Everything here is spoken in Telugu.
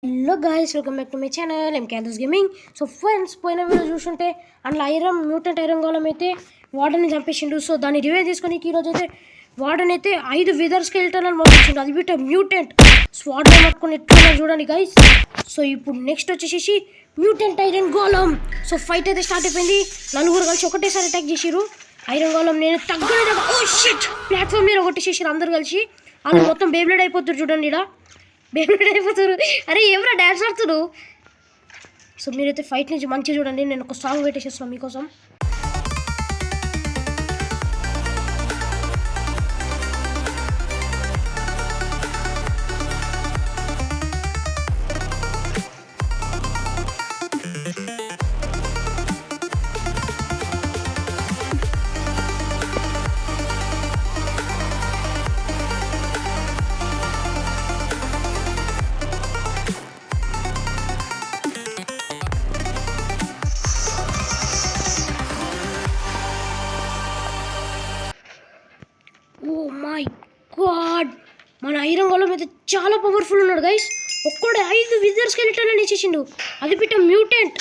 Hello guys, welcome back to my channel MKS gaming. So friends, పోయిన వీడియో చూస్తుంటే అందులో మ్యూటెంట్ ఐరన్ గోళం అయితే వార్డెన్ని చంపేసిండు. సో దాన్ని రివైవ్ తీసుకొని ఈరోజు అయితే వార్డెన్ అయితే 5 విదర్ స్కెల్టన్ అని పంపించిండు. అది బిట్ట మ్యూటెంట్ స్వాడ్ని పట్టుకొని ఎట్లా చూడండి గైస్. సో ఇప్పుడు నెక్స్ట్ వచ్చేసి మ్యూటెంట్ ఐరన్ గోళం. సో ఫైట్ అయితే స్టార్ట్ అయిపోయింది. నలుగురు కలిసి ఒకటేసారి అటాక్ చేసిరు. ఐరన్ గోళం నేను తగ్గలేదు. ఓ షిట్, ప్లాట్ఫామ్ మీద కొట్టేసేసారు అందరు కలిసి. వాళ్ళు మొత్తం బేబ్లేడ్ అయిపోతారు చూడండి. ఇలా బేబ్లేడ్ అయిపోతారు. అరే ఎవరా డ్యాన్స్ ఆడుతున్నారు. సో మీరైతే ఫైట్ నుంచి మంచిగా చూడండి. నేను ఒక సాంగ్ పెట్టేసేస్తాను మీకోసం. ఓ మై గాడ్, మన ఐరన్ గోళం అయితే చాలా పవర్ఫుల్ ఉన్నాడు గైస్. ఒక్కడే 5 విజర్ స్కెలిటన్ ఇచ్చేసిండు. అది బిట్ట మ్యూటెంట్.